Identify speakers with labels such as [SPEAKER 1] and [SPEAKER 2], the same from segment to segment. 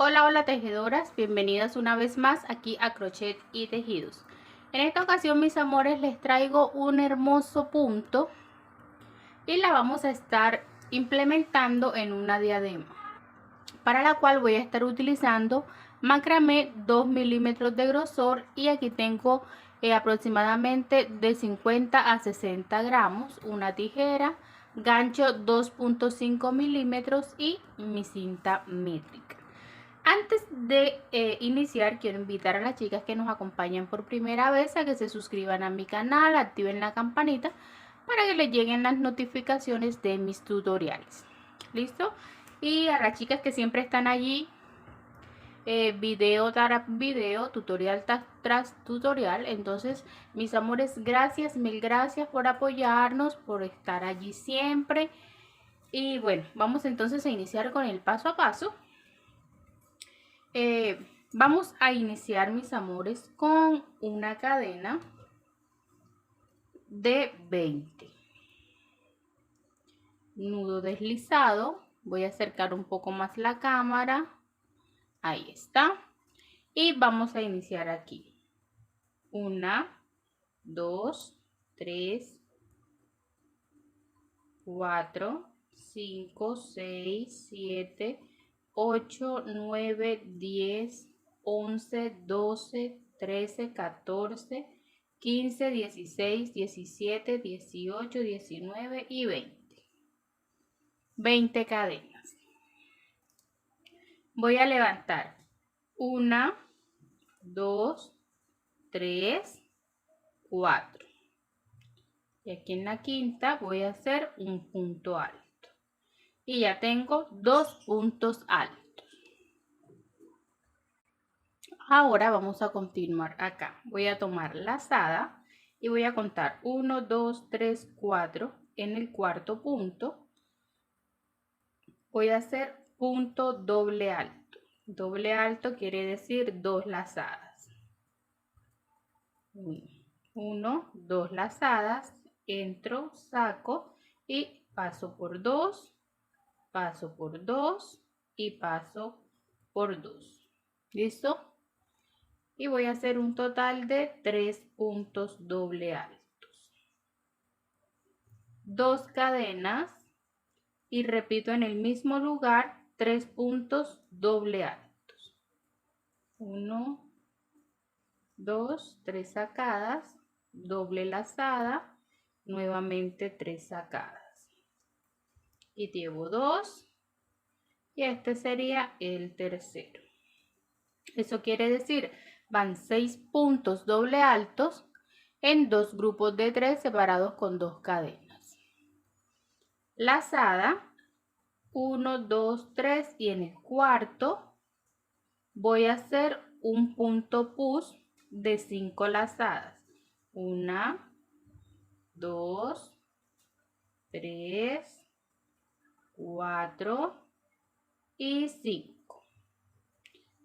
[SPEAKER 1] Hola, hola tejedoras, bienvenidas una vez más aquí a Crochet y Tejidos. En esta ocasión, mis amores, les traigo un hermoso punto y la vamos a estar implementando en una diadema, para la cual voy a estar utilizando macramé 2 milímetros de grosor, y aquí tengo aproximadamente de 50 a 60 gramos, una tijera, gancho 2.5 milímetros y mi cinta métrica. Antes de iniciar, quiero invitar a las chicas que nos acompañan por primera vez a que se suscriban a mi canal, activen la campanita para que les lleguen las notificaciones de mis tutoriales. ¿Listo? Y a las chicas que siempre están allí, video tras video, tutorial tras tutorial. Entonces, mis amores, gracias, mil gracias por apoyarnos, por estar allí siempre. Y bueno, vamos entonces a iniciar con el paso a paso. Vamos a iniciar, mis amores, con una cadena de 20, nudo deslizado. Voy a acercar un poco más la cámara, ahí está, y vamos a iniciar aquí. 1, 2, 3, 4, 5, 6, 7, 8, 9, 10, 11, 12, 13, 14, 15, 16, 17, 18, 19 y 20. 20 cadenas. Voy a levantar 1, 2, 3, 4. Y aquí en la quinta voy a hacer un punto alto. Y ya tengo 2 puntos altos. Ahora vamos a continuar acá. Voy a tomar lazada y voy a contar 1, 2, 3, 4. En el cuarto punto voy a hacer punto doble alto. Doble alto quiere decir 2 lazadas. 1, 2 lazadas, entro, saco y paso por 2, paso por 2 y paso por 2. ¿Listo? Y voy a hacer un total de 3 puntos doble altos. 2 cadenas y repito en el mismo lugar 3 puntos doble altos. 1, 2, 3 sacadas, doble lazada, nuevamente 3 sacadas. Y llevo 2 y este sería el tercero. Eso quiere decir, van 6 puntos doble altos en 2 grupos de 3 separados con 2 cadenas. Lazada, 1, 2, 3 y en el cuarto voy a hacer un punto push de 5 lazadas. 1, 2, 3, 4 y 5.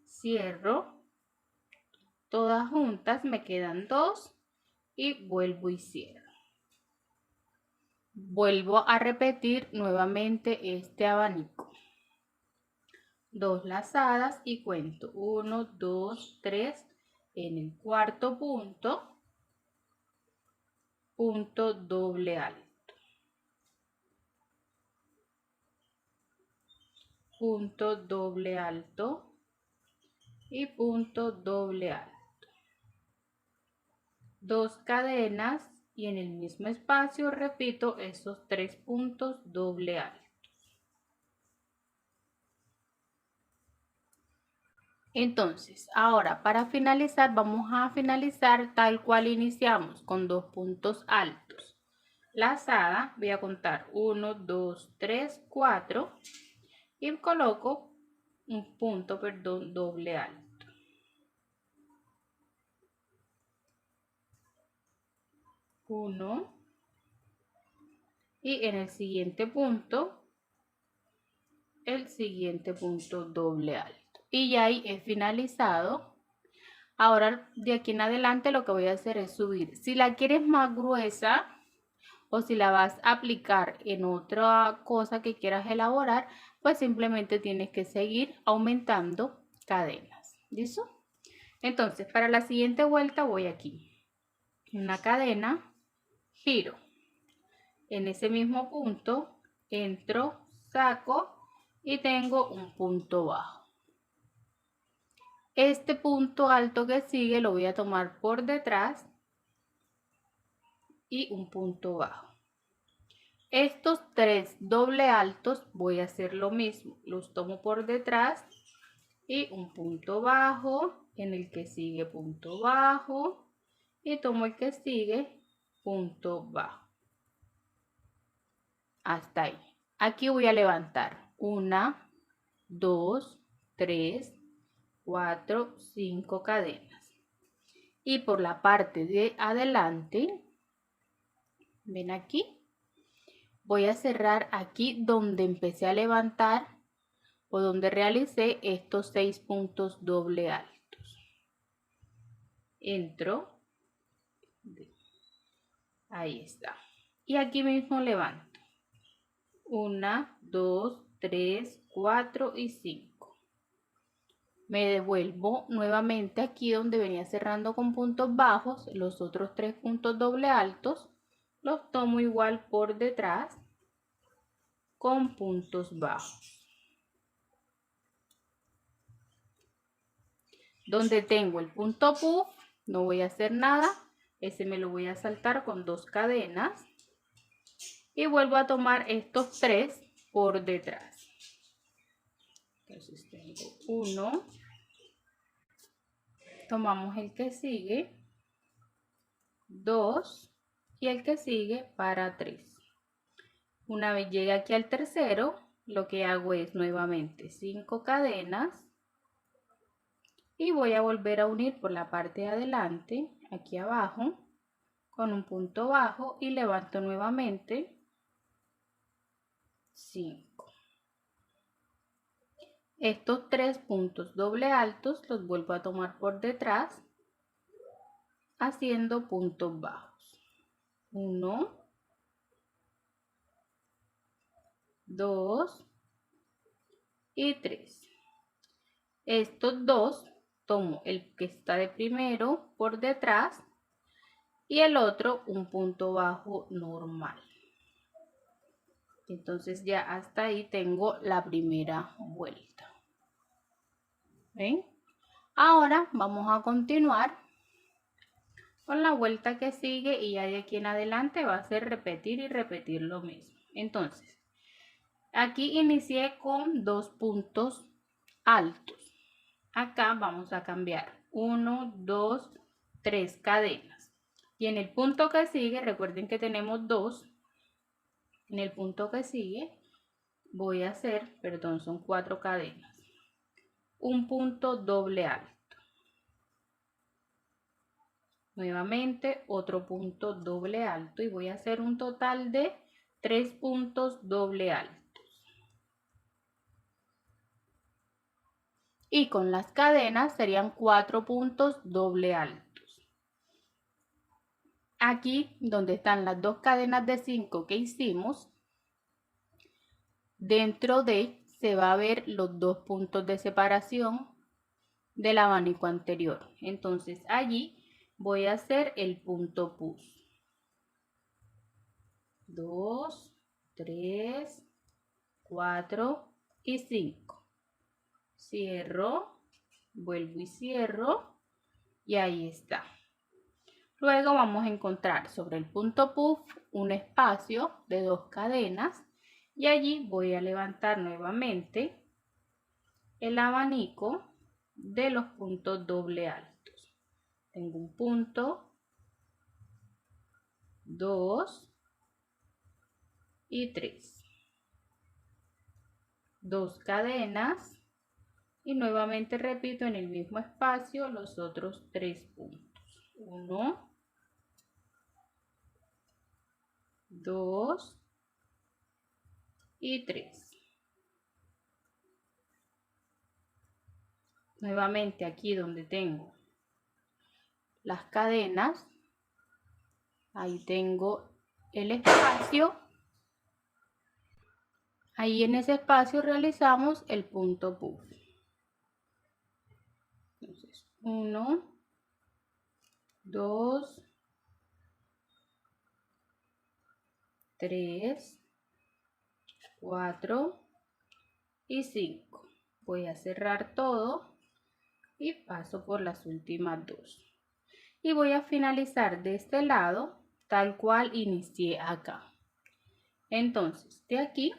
[SPEAKER 1] Cierro. Todas juntas me quedan 2 y vuelvo y cierro. Vuelvo a repetir nuevamente este abanico. 2 lazadas y cuento 1, 2, 3 en el cuarto punto, punto doble alto, punto doble alto y punto doble alto. 2 cadenas y en el mismo espacio repito esos 3 puntos doble alto. Entonces, ahora para finalizar, vamos a finalizar tal cual iniciamos, con 2 puntos altos. Lazada, voy a contar 1, 2, 3, 4 y coloco un punto, doble alto. 1 y en el siguiente punto, el siguiente punto doble alto. Y ya ahí he finalizado. Ahora de aquí en adelante lo que voy a hacer es subir. Si la quieres más gruesa o si la vas a aplicar en otra cosa que quieras elaborar, pues simplemente tienes que seguir aumentando cadenas. ¿Listo? Entonces, para la siguiente vuelta voy aquí. Una cadena, giro. En ese mismo punto, entro, saco y tengo un punto bajo. Este punto alto que sigue lo voy a tomar por detrás y un punto bajo. Estos 3 doble altos voy a hacer lo mismo, los tomo por detrás y un punto bajo, en el que sigue punto bajo y tomo el que sigue punto bajo. Hasta ahí. Aquí voy a levantar 1, 2, 3, 4, 5 cadenas. Y por la parte de adelante, ven aquí, voy a cerrar aquí donde empecé a levantar o donde realicé estos 6 puntos doble altos. Entro, ahí está. Y aquí mismo levanto 1, 2, 3, 4 y 5. Me devuelvo nuevamente aquí donde venía cerrando con puntos bajos. Los otros 3 puntos doble altos los tomo igual por detrás con puntos bajos. Donde tengo el punto puff, no voy a hacer nada. Ese me lo voy a saltar con 2 cadenas. Y vuelvo a tomar estos 3 por detrás. Entonces tengo 1. Tomamos el que sigue, 2 y el que sigue para 3. Una vez llegue aquí al tercero, lo que hago es nuevamente 5 cadenas y voy a volver a unir por la parte de adelante, aquí abajo, con un punto bajo y levanto nuevamente 5. Estos 3 puntos doble altos los vuelvo a tomar por detrás haciendo puntos bajos. 1, 2 y 3. Estos 2 tomo el que está de primero por detrás y el otro un punto bajo normal. Entonces ya hasta ahí tengo la primera vuelta. ¿Ven? Ahora vamos a continuar con la vuelta que sigue y ya de aquí en adelante va a ser repetir y repetir lo mismo. Entonces, aquí inicié con 2 puntos altos. Acá vamos a cambiar 1, 2, 3 cadenas. Y en el punto que sigue, recuerden que tenemos 2. En el punto que sigue voy a hacer, perdón, son 4 cadenas. Un punto doble alto. Nuevamente otro punto doble alto y voy a hacer un total de 3 puntos doble altos. Y con las cadenas serían 4 puntos doble altos. Aquí donde están las 2 cadenas de 5 que hicimos, dentro de se va a ver los 2 puntos de separación del abanico anterior. Entonces allí voy a hacer el punto push. 2, 3, 4 y 5. Cierro, vuelvo y cierro y ahí está. Luego vamos a encontrar sobre el punto puff un espacio de 2 cadenas y allí voy a levantar nuevamente el abanico de los puntos doble altos. Tengo un punto, 2 y 3. 2 cadenas y nuevamente repito en el mismo espacio los otros 3 puntos. 1, 2 y 3. Nuevamente aquí donde tengo las cadenas, ahí tengo el espacio. Ahí en ese espacio realizamos el punto puff. 1, 2, 3, 4 y 5. Voy a cerrar todo y paso por las últimas dos. Y voy a finalizar de este lado tal cual inicié acá. Entonces, de aquí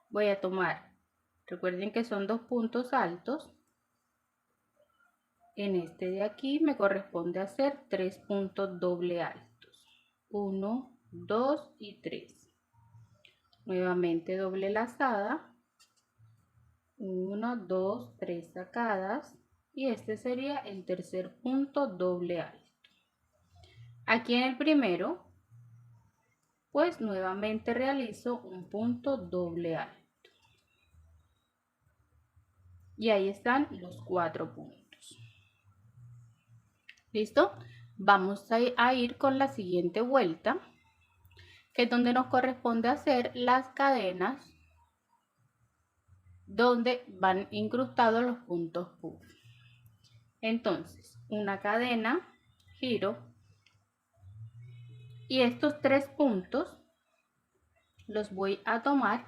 [SPEAKER 1] voy a tomar, recuerden que son 2 puntos altos. En este de aquí me corresponde hacer 3 puntos doble altos. 1, 2 y 3. Nuevamente doble lazada. 1, 2, 3 sacadas. Y este sería el tercer punto doble alto. Aquí en el primero, pues nuevamente realizo un punto doble alto. Y ahí están los 4 puntos. ¿Listo? Vamos a ir con la siguiente vuelta, que es donde nos corresponde hacer las cadenas donde van incrustados los puntos puff. Entonces, una cadena, giro, y estos 3 puntos los voy a tomar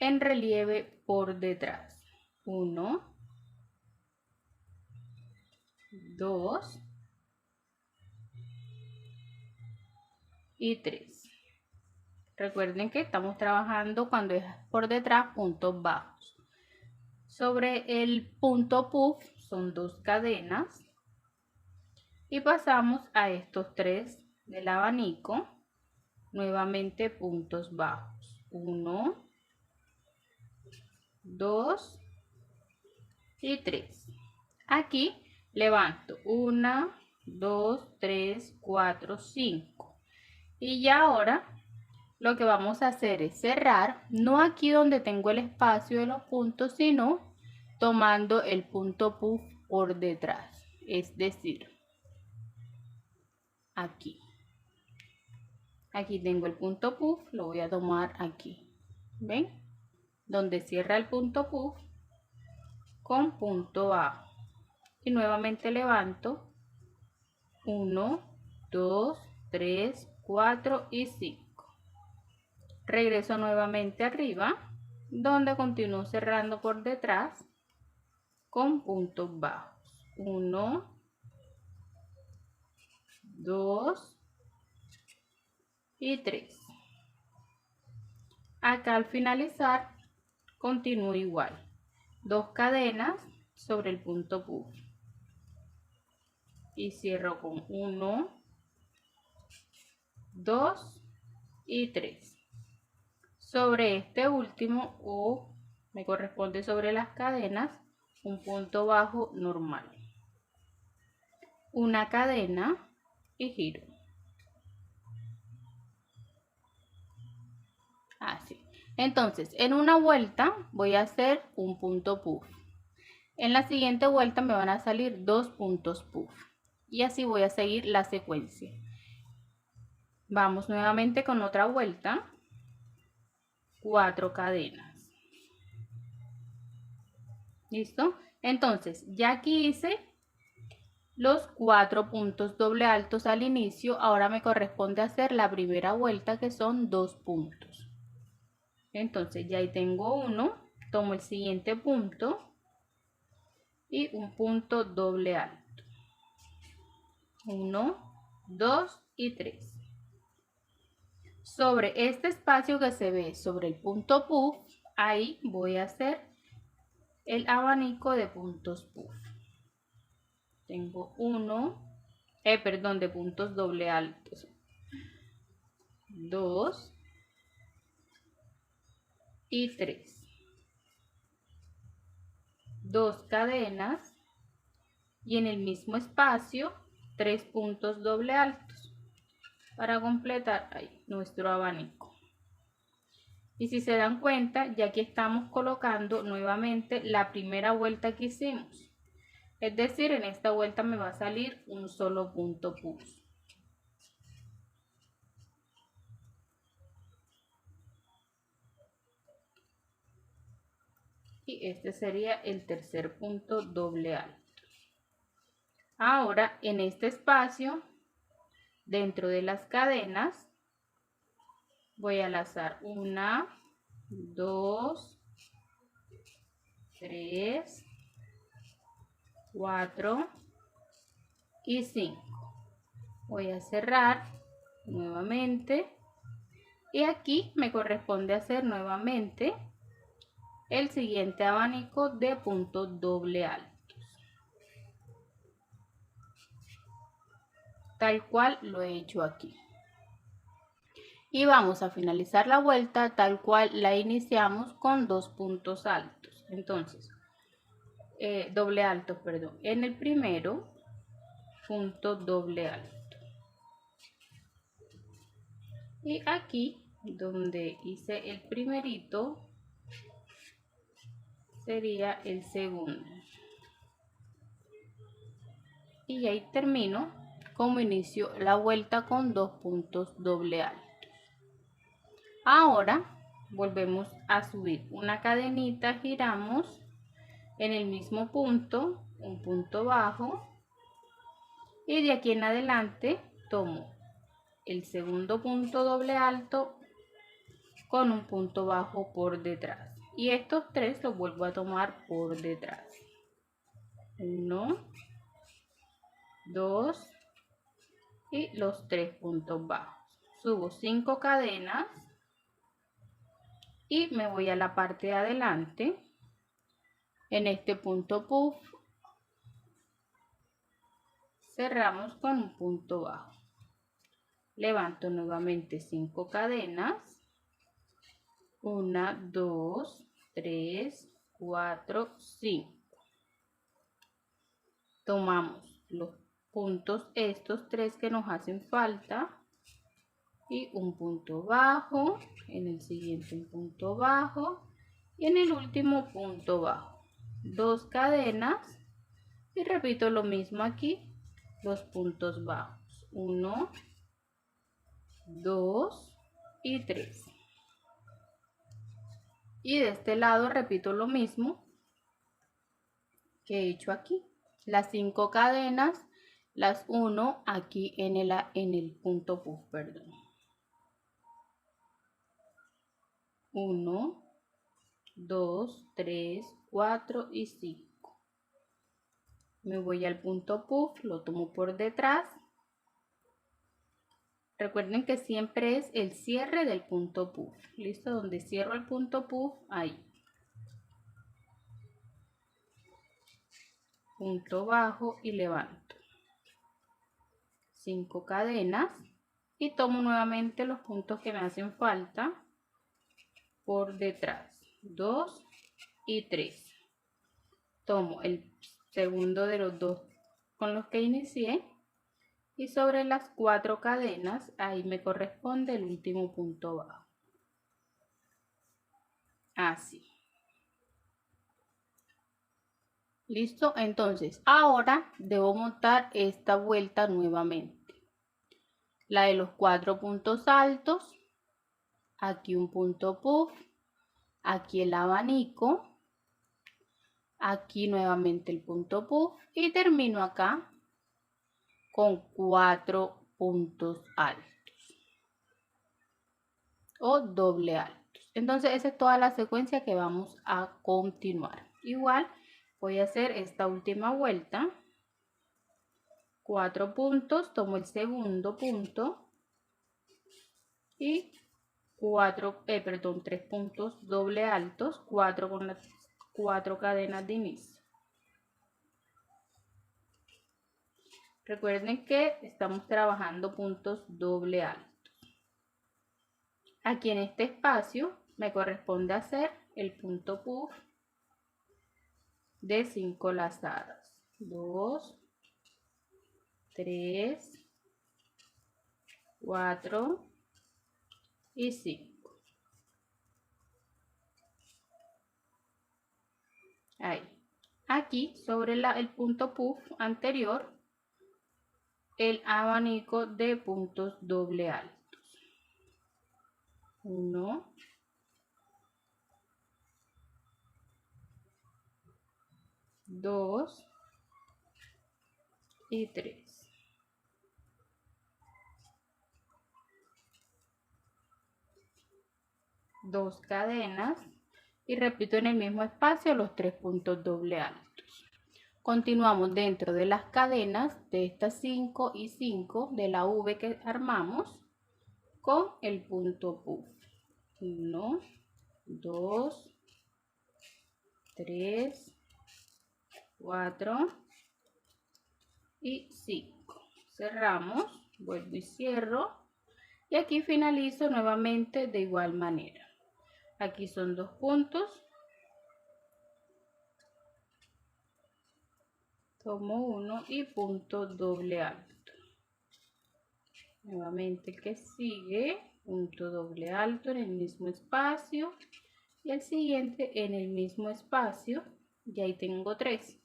[SPEAKER 1] en relieve por detrás. 1, 2 y 3. Recuerden que estamos trabajando cuando es por detrás puntos bajos. Sobre el punto puff son 2 cadenas y pasamos a estos 3 del abanico, nuevamente puntos bajos. 1, 2 y 3. Aquí levanto 1, 2, 3, 4, 5. Y ya ahora lo que vamos a hacer es cerrar, no aquí donde tengo el espacio de los puntos, sino tomando el punto puff por detrás. Es decir, aquí. Aquí tengo el punto puff, lo voy a tomar aquí. ¿Ven? Donde cierra el punto puff con punto bajo. Y nuevamente levanto 1, 2, 3, 4 y 5. Regreso nuevamente arriba, donde continúo cerrando por detrás con puntos bajos. 1, 2 y 3. Acá al finalizar continúo igual. 2 cadenas sobre el punto puff. Y cierro con 1, 2 y 3. Sobre este último, o me corresponde sobre las cadenas, un punto bajo normal. Una cadena y giro. Así. Entonces, en una vuelta voy a hacer un punto puff. En la siguiente vuelta me van a salir 2 puntos puff. Y así voy a seguir la secuencia. Vamos nuevamente con otra vuelta. 4 cadenas. ¿Listo? Entonces, ya aquí hice los 4 puntos doble altos al inicio. Ahora me corresponde hacer la primera vuelta, que son 2 puntos. Entonces, ya ahí tengo uno. Tomo el siguiente punto y un punto doble alto. 1, 2 y 3. Sobre este espacio que se ve sobre el punto puff, ahí voy a hacer el abanico de puntos puff. Tengo de puntos doble altos. 2 y 3. 2 cadenas y en el mismo espacio 3 puntos doble altos para completar ahí nuestro abanico. Y si se dan cuenta, ya aquí estamos colocando nuevamente la primera vuelta que hicimos. Es decir, en esta vuelta me va a salir un solo punto puff. Y este sería el tercer punto doble alto. Ahora en este espacio, dentro de las cadenas, voy a lazar 1, 2, 3, 4 y 5. Voy a cerrar nuevamente y aquí me corresponde hacer nuevamente el siguiente abanico de puntos doble altos, tal cual lo he hecho aquí. Y vamos a finalizar la vuelta tal cual la iniciamos con 2 puntos altos. Entonces, doble alto, perdón. En el primero, punto doble alto. Y aquí, donde hice el primerito, sería el segundo. Y ahí termino como inicio la vuelta con 2 puntos doble alto. Ahora volvemos a subir una cadenita, giramos en el mismo punto, un punto bajo, y de aquí en adelante tomo el segundo punto doble alto con un punto bajo por detrás, y estos tres los vuelvo a tomar por detrás. 1, 2 y los 3 puntos bajos. Subo 5 cadenas y me voy a la parte de adelante. En este punto puff cerramos con un punto bajo. Levanto nuevamente 5 cadenas. 1, 2, 3, 4, 5. Tomamos los puntos, estos 3 que nos hacen falta, y un punto bajo, en el siguiente un punto bajo y en el último punto bajo. 2 cadenas y repito lo mismo aquí, los puntos bajos. 1, 2 y 3. Y de este lado repito lo mismo que he hecho aquí. Las 5 cadenas las uno aquí en el punto puff, perdón. 1, 2, 3, 4 y 5. Me voy al punto puff, lo tomo por detrás. Recuerden que siempre es el cierre del punto puff. ¿Listo? Donde cierro el punto puff, ahí. Punto bajo y levanto. 5 cadenas y tomo nuevamente los puntos que me hacen falta por detrás. 2 y 3. Tomo el segundo de los dos con los que inicié y sobre las 4 cadenas ahí me corresponde el último punto bajo. Así. Listo, entonces ahora debo montar esta vuelta nuevamente. La de los 4 puntos altos, aquí un punto puff, aquí el abanico, aquí nuevamente el punto puff y termino acá con 4 puntos altos o doble altos. Entonces esa es toda la secuencia que vamos a continuar. Igual voy a hacer esta última vuelta. 4 puntos, tomo el segundo punto y 3 puntos doble altos, 4 con las 4 cadenas de inicio. Recuerden que estamos trabajando puntos doble altos. Aquí en este espacio me corresponde hacer el punto puff de 5 lazadas. 2, 3, 4 y 5. Ahí. Aquí sobre el punto puff anterior, el abanico de puntos doble altos. 1, 2 y 3. Dos cadenas y repito en el mismo espacio los 3 puntos doble altos. Continuamos dentro de las cadenas de estas 5 y 5 de la V que armamos con el punto puff. 1, 2, 3, 4 y 5. Cerramos, vuelvo y cierro y aquí finalizo nuevamente de igual manera. Aquí son 2 puntos, tomo uno y punto doble alto. Nuevamente el que sigue, punto doble alto en el mismo espacio y el siguiente en el mismo espacio, y ahí tengo 3.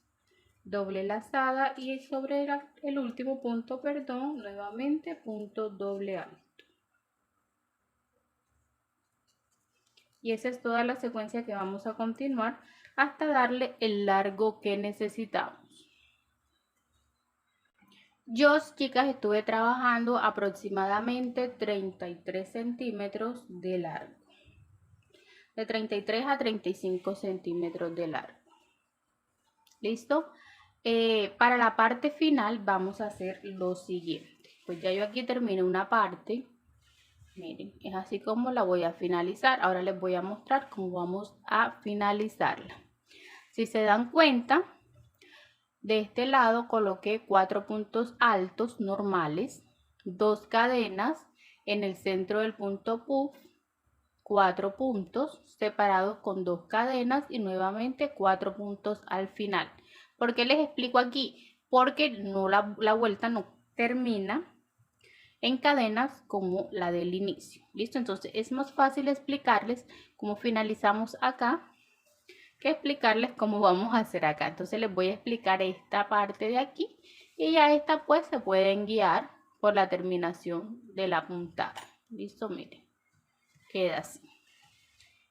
[SPEAKER 1] Doble lazada y sobre el último punto, perdón, nuevamente punto doble alto. Y esa es toda la secuencia que vamos a continuar hasta darle el largo que necesitamos. Yo, chicas, estuve trabajando aproximadamente 33 centímetros de largo. De 33 a 35 centímetros de largo. ¿Listo? Para la parte final vamos a hacer lo siguiente. Pues ya yo aquí terminé una parte. Miren, es así como la voy a finalizar. Ahora les voy a mostrar cómo vamos a finalizarla. Si se dan cuenta, de este lado coloqué 4 puntos altos normales, 2 cadenas en el centro del punto puff, 4 puntos separados con 2 cadenas y nuevamente 4 puntos al final. ¿Por qué les explico aquí? Porque no la vuelta no termina en cadenas como la del inicio. ¿Listo? Entonces es más fácil explicarles cómo finalizamos acá que explicarles cómo vamos a hacer acá. Entonces les voy a explicar esta parte de aquí y ya esta pues se pueden guiar por la terminación de la puntada. ¿Listo? Miren, queda así.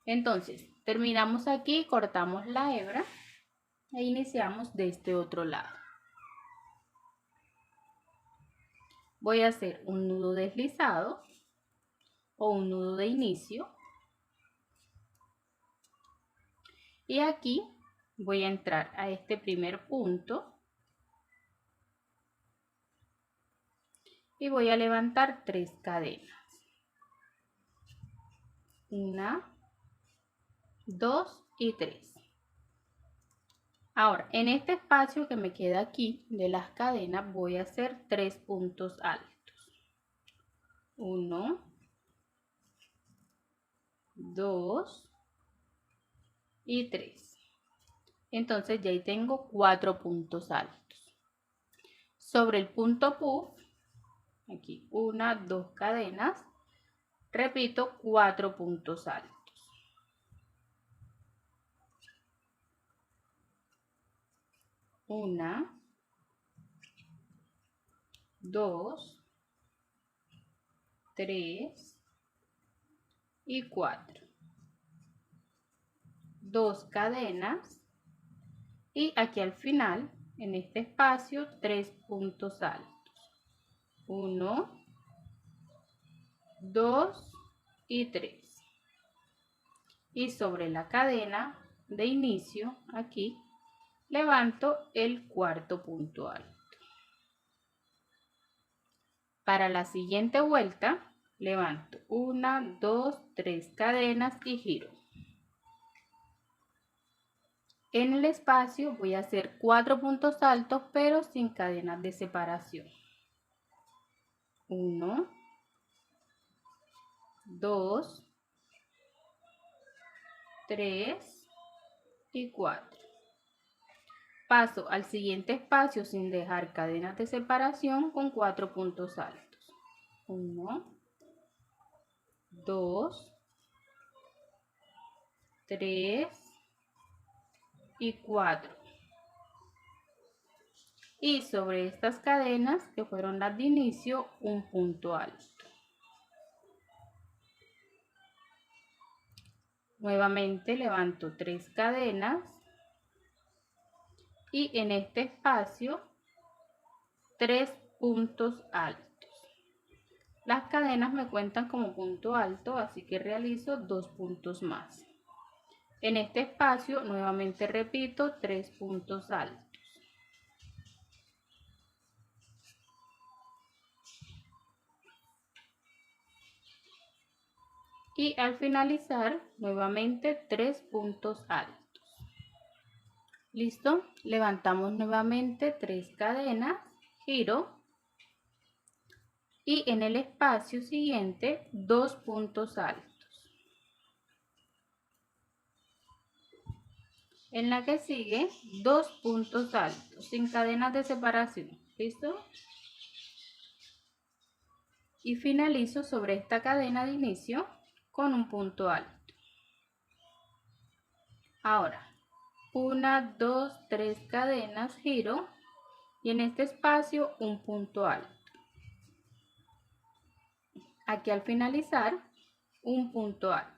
[SPEAKER 1] Entonces terminamos aquí, cortamos la hebra e iniciamos de este otro lado. Voy a hacer un nudo deslizado o un nudo de inicio y aquí voy a entrar a este primer punto y voy a levantar 3 cadenas. 1, 2 y 3. Ahora, en este espacio que me queda aquí de las cadenas voy a hacer 3 puntos altos. 1, 2 y 3. Entonces ya ahí tengo 4 puntos altos. Sobre el punto puff, aquí 1, 2 cadenas, repito 4 puntos altos. 1, 2, 3 y 4. 2 cadenas y aquí al final, en este espacio, 3 puntos altos. 1, 2 y 3. Y sobre la cadena de inicio, aquí, levanto el cuarto punto alto. Para la siguiente vuelta, levanto 1, 2, 3 cadenas y giro. En el espacio voy a hacer 4 puntos altos, pero sin cadenas de separación. 1, 2, 3 y 4. Paso al siguiente espacio sin dejar cadenas de separación con 4 puntos altos. 1, 2, 3 y 4. Y sobre estas cadenas, que fueron las de inicio, un punto alto. Nuevamente levanto 3 cadenas y en este espacio 3 puntos altos. Las cadenas me cuentan como punto alto, así que realizo 2 puntos más. En este espacio nuevamente repito 3 puntos altos. Y al finalizar nuevamente 3 puntos altos. Listo, levantamos nuevamente 3 cadenas, giro y en el espacio siguiente 2 puntos altos. En la que sigue 2 puntos altos sin cadenas de separación. ¿Listo? Y finalizo sobre esta cadena de inicio con un punto alto. Ahora, 1, 2, 3 cadenas, giro y en este espacio un punto alto. Aquí al finalizar un punto alto.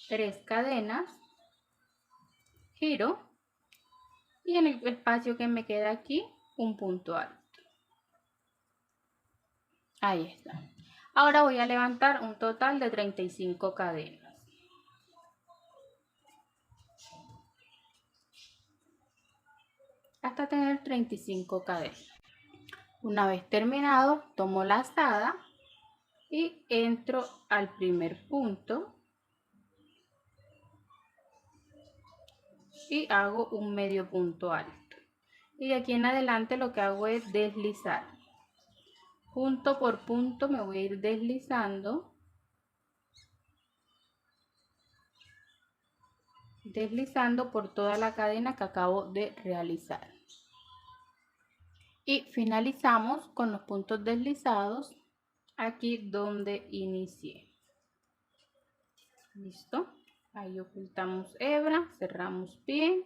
[SPEAKER 1] 3 cadenas, giro y en el espacio que me queda aquí un punto alto. Ahí está. Ahora voy a levantar un total de 35 cadenas. Hasta tener 35 cadenas. Una vez terminado, tomo la lazada y entro al primer punto y hago un medio punto alto. Y de aquí en adelante lo que hago es deslizar. Punto por punto me voy a ir deslizando. Deslizando por toda la cadena que acabo de realizar. Y finalizamos con los puntos deslizados aquí donde inicié. Listo. Ahí ocultamos hebra, cerramos bien.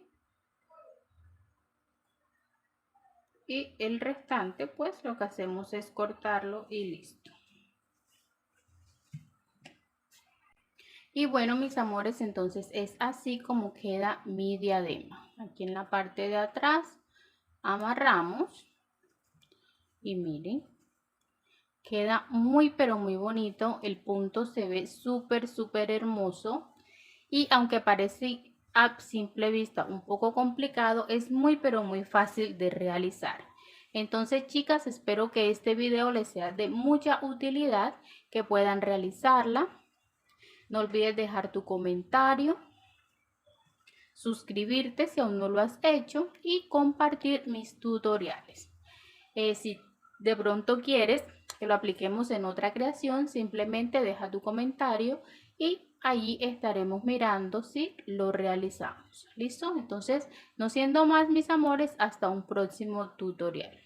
[SPEAKER 1] Y el restante pues lo que hacemos es cortarlo y listo. Y bueno, mis amores, entonces es así como queda mi diadema. Aquí en la parte de atrás amarramos y miren, queda muy pero muy bonito. El punto se ve súper hermoso y aunque parece a simple vista un poco complicado, es muy pero muy fácil de realizar. Entonces, chicas, espero que este video les sea de mucha utilidad, que puedan realizarla. No olvides dejar tu comentario, suscribirte si aún no lo has hecho y compartir mis tutoriales. Si de pronto quieres que lo apliquemos en otra creación, simplemente deja tu comentario y allí estaremos mirando si lo realizamos. ¿Listo? Entonces, no siendo más, mis amores, hasta un próximo tutorial.